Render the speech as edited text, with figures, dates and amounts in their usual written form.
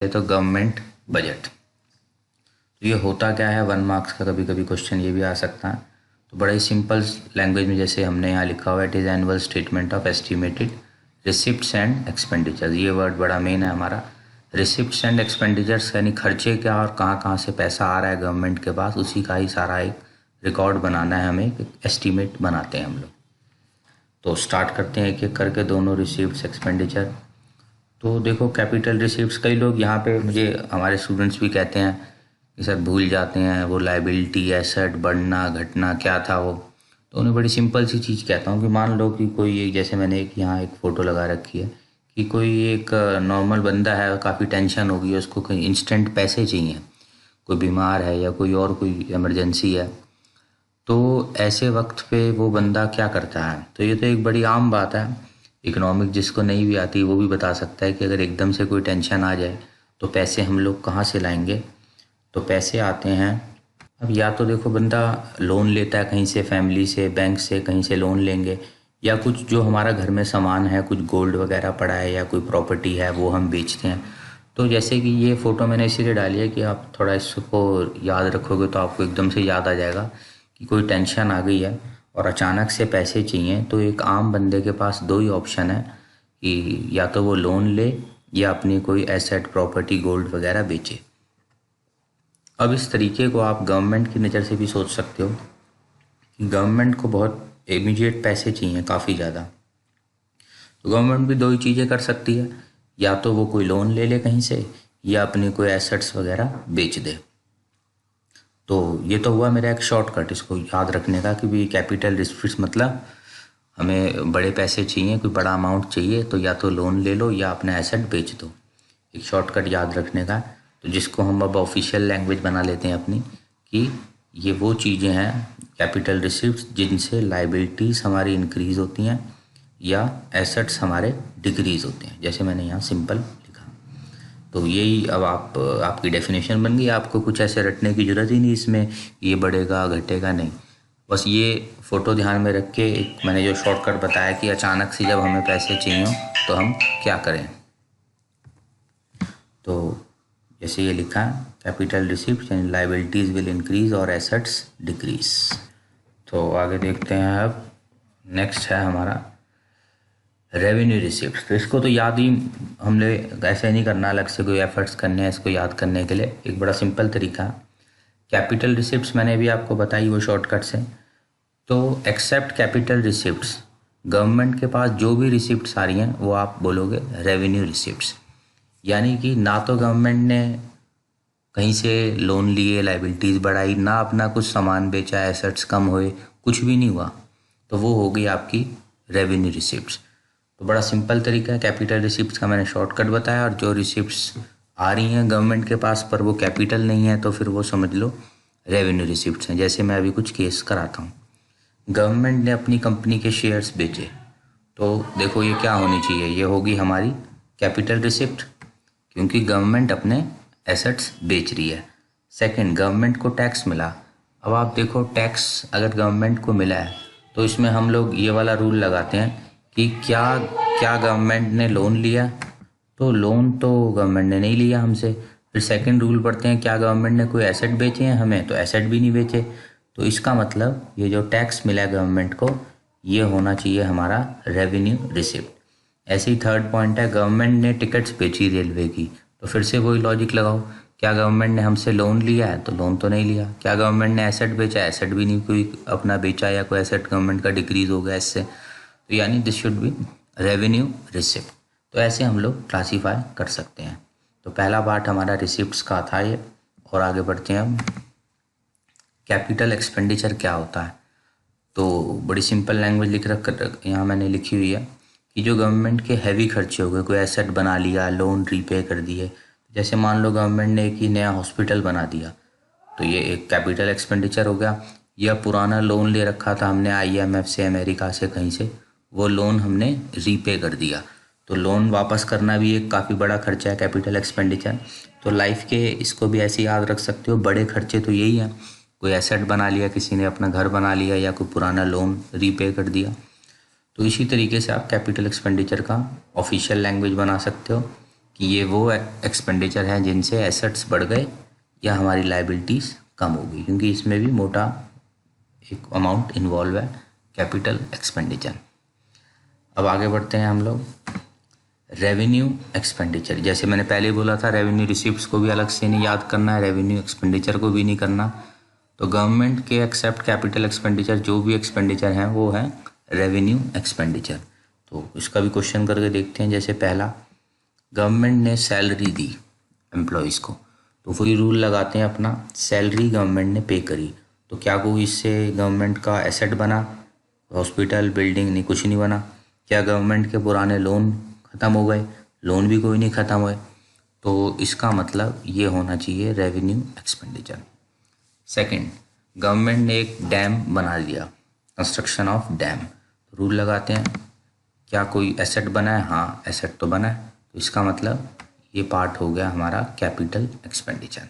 ये तो government budget. तो ये होता क्या है, 1 मार्क्स का कभी कभी क्वेश्चन ये भी आ सकता है। तो बड़ा ही सिंपल लैंग्वेज में जैसे हमने यहाँ लिखा हुआ, it is annual statement of estimated receipts and expenditures. ये वर्ड बड़ा मेन है हमारा। रिसिप्ट्स एंड एक्सपेंडिचर्स यानी खर्चे क्या और कहाँ कहाँ से पैसा आ रहा है गवर्नमेंट के पास, उसी का ही सारा एक रिकॉर्ड बनाना है हमें, एक एस्टिमेट बनाते हैं हम लोग। तो स्टार्ट करते हैं एक एक करके दोनों रिसिप्ट्स एक्सपेंडिचर। तो देखो कैपिटल रिसिप्ट्स, कई लोग यहाँ पे मुझे हमारे स्टूडेंट्स भी कहते हैं कि सर भूल जाते हैं वो लायबिलिटी एसेट बढ़ना घटना क्या था वो। तो उन्हें बड़ी सिंपल सी चीज़ कहता हूँ कि मान लो कि कोई एक, जैसे मैंने एक यहाँ एक फ़ोटो लगा रखी है कि कोई एक नॉर्मल बंदा है, काफ़ी टेंशन होगी, उसको कहीं इंस्टेंट पैसे चाहिए, कोई बीमार है या कोई और कोई इमरजेंसी है। तो ऐसे वक्त पे वो बंदा क्या करता है, तो ये तो एक बड़ी आम बात है। इकोनॉमिक जिसको नहीं भी आती वो भी बता सकता है कि अगर एकदम से कोई टेंशन आ जाए तो पैसे हम लोग कहाँ से लाएंगे। तो पैसे आते हैं, अब या तो देखो बंदा लोन लेता है कहीं से, फैमिली से, बैंक से, कहीं से लोन लेंगे, या कुछ जो हमारा घर में सामान है, कुछ गोल्ड वगैरह पड़ा है या कोई प्रॉपर्टी है वो हम बेचते हैं। तो जैसे कि ये फ़ोटो मैंने इसीलिए डाली है कि आप थोड़ा इसको याद रखोगे तो आपको एकदम से याद आ जाएगा कि कोई टेंशन आ गई है और अचानक से पैसे चाहिए। तो एक आम बंदे के पास दो ही ऑप्शन है कि या तो वो लोन ले या अपनी कोई एसेट प्रॉपर्टी गोल्ड वगैरह बेचे। अब इस तरीके को आप गवर्नमेंट की नज़र से भी सोच सकते हो कि गवर्नमेंट को बहुत इमीडिएट पैसे चाहिए, काफ़ी ज़्यादा। तो गवर्नमेंट भी दो ही चीज़ें कर सकती है, या तो वो कोई लोन ले ले कहीं से या अपनी कोई एसेट्स वगैरह बेच दे। तो ये तो हुआ मेरा एक शॉर्टकट इसको याद रखने का कि भी कैपिटल रिसिप्ट्स मतलब हमें बड़े पैसे चाहिए, कोई बड़ा अमाउंट चाहिए, तो या तो लोन ले लो या अपना एसेट बेच दो। एक शॉर्टकट याद रखने का, तो जिसको हम अब ऑफिशियल लैंग्वेज बना लेते हैं अपनी, कि ये वो चीज़ें हैं कैपिटल रिसिप्ट्स जिनसे लाइबिलिटीज़ हमारी इंक्रीज़ होती हैं या एसेट्स हमारे डिक्रीज़ होते हैं, जैसे मैंने यहाँ सिंपल लिखा। तो यही अब आपकी डेफिनेशन बन गई। आपको कुछ ऐसे रटने की ज़रूरत ही नहीं इसमें, ये बढ़ेगा घटेगा नहीं, बस ये फ़ोटो ध्यान में रख के एक मैंने जो शॉर्टकट बताया कि अचानक से जब हमें पैसे चाहिए हो तो हम क्या करें। तो जैसे ये लिखा है कैपिटल रिसिप्ट यानी लाइबिलिटीज़ विल इंक्रीज और एसेट्स डिक्रीज। तो आगे देखते हैं। अब नेक्स्ट है हमारा रेवेन्यू रिसिप्ट। तो इसको तो याद ही हमने ऐसे नहीं करना, अलग से कोई एफर्ट्स करने हैं इसको याद करने के लिए। एक बड़ा सिंपल तरीका, कैपिटल रिसिप्ट्स मैंने भी आपको बताई वो शॉर्टकट से। तो एक्सेप्ट कैपिटल रिसिप्ट्स, गवर्नमेंट के पास जो भी रिसिप्ट्स आ रही हैं वो आप बोलोगे रेवेन्यू रिसिप्ट्स। यानी कि ना तो गवर्नमेंट ने कहीं से लोन लिए, लाइबिलिटीज़ बढ़ाई, ना अपना कुछ सामान बेचा, एसेट्स कम हुए, कुछ भी नहीं हुआ, तो वो हो गई आपकी रेवेन्यू रिसिप्ट्स। तो बड़ा सिंपल तरीका है, कैपिटल रिसिप्ट्स का मैंने शॉर्टकट बताया। और जो रिसिप्ट्स आ रही हैं गवर्नमेंट के पास पर वो कैपिटल नहीं है तो फिर वो समझ लो रेवेन्यू रिसिप्ट्स हैं। जैसे मैं अभी कुछ केस कराता हूँ, गवर्नमेंट ने अपनी कंपनी के शेयर्स बेचे, तो देखो ये क्या होनी चाहिए, ये होगी हमारी कैपिटल रिसिप्ट, क्योंकि गवर्नमेंट अपने एसेट्स बेच रही है। सेकंड, गवर्नमेंट को टैक्स मिला। अब आप देखो टैक्स अगर गवर्नमेंट को मिला है तो इसमें हम लोग ये वाला रूल लगाते हैं कि क्या क्या गवर्नमेंट ने लोन लिया, तो लोन तो गवर्नमेंट ने नहीं लिया हमसे। फिर सेकंड रूल पढ़ते हैं, क्या गवर्नमेंट ने कोई एसेट बेचे हैं हमें, तो एसेट भी नहीं बेचे। तो इसका मतलब ये जो टैक्स मिला है गवर्नमेंट को, ये होना चाहिए हमारा रेवेन्यू रिसिप्ट। ऐसे ही थर्ड पॉइंट है, गवर्नमेंट ने टिकट्स बेची रेलवे की, तो फिर से वही लॉजिक लगाओ, क्या गवर्नमेंट ने हमसे लोन लिया है, तो लोन तो नहीं लिया। क्या गवर्नमेंट ने एसेट बेचा, एसेट भी नहीं कोई अपना बेचा, या कोई एसेट गवर्नमेंट का डिक्रीज हो गया इससे, तो यानी this should be revenue receipt. तो ऐसे हम लोग क्लासीफाई कर सकते हैं। तो पहला पार्ट हमारा रिसिप्ट्स का था ये। और आगे बढ़ते हैं हम, कैपिटल एक्सपेंडिचर क्या होता है। तो बड़ी सिंपल लैंग्वेज लिख रख यहाँ मैंने लिखी हुई है कि जो गवर्नमेंट के हैवी खर्चे हो गए, कोई एसेट बना लिया, लोन रीपे कर दिए, जैसे मान लो गवर्नमेंट ने एक ही नया हॉस्पिटल बना दिया, तो ये एक कैपिटल एक्सपेंडिचर हो गया। या पुराना लोन ले रखा था हमने आईएमएफ से, अमेरिका से, कहीं से, वो लोन हमने रीपे कर दिया, तो लोन वापस करना भी एक काफ़ी बड़ा खर्चा है, कैपिटल एक्सपेंडिचर। तो लाइफ के इसको भी ऐसे याद रख सकते हो, बड़े खर्चे तो यही हैं, कोई एसेट बना लिया, किसी ने अपना घर बना लिया, या कोई पुराना लोन रीपे कर दिया। तो इसी तरीके से आप कैपिटल एक्सपेंडिचर का ऑफिशियल लैंग्वेज बना सकते हो कि ये वो एक्सपेंडिचर हैं जिनसे एसेट्स बढ़ गए या हमारी लाइबिलिटीज़ कम हो गई, क्योंकि इसमें भी मोटा एक अमाउंट इन्वॉल्व है, कैपिटल एक्सपेंडिचर। अब आगे बढ़ते हैं हम लोग। रेवेन्यू एक्सपेंडिचर, जैसे मैंने पहले ही बोला था, रेवेन्यू रिसिप्ट्स को भी अलग से नहीं याद करना है, रेवेन्यू एक्सपेंडिचर को भी नहीं करना। तो गवर्नमेंट के एक्सेप्ट कैपिटल एक्सपेंडिचर जो भी एक्सपेंडिचर हैं वो है रेवेन्यू एक्सपेंडिचर। तो इसका भी क्वेश्चन करके देखते हैं। जैसे पहला, गवर्नमेंट ने सैलरी दी एम्प्लॉयज़ को, तो वही रूल लगाते हैं अपना, सैलरी गवर्नमेंट ने पे करी, तो क्या कोई इससे गवर्नमेंट का एसेट बना? हॉस्पिटल, बिल्डिंग नहीं, कुछ नहीं बना। क्या गवर्नमेंट के पुराने लोन ख़त्म हो गए? लोन भी कोई नहीं ख़त्म हुए। तो इसका मतलब ये होना चाहिए रेवेन्यू एक्सपेंडिचर। सेकंड, गवर्नमेंट ने एक डैम बना दिया, कंस्ट्रक्शन ऑफ डैम, रूल लगाते हैं, क्या कोई एसेट बना है? हाँ, एसेट तो बना है, तो इसका मतलब ये पार्ट हो गया हमारा कैपिटल एक्सपेंडिचर।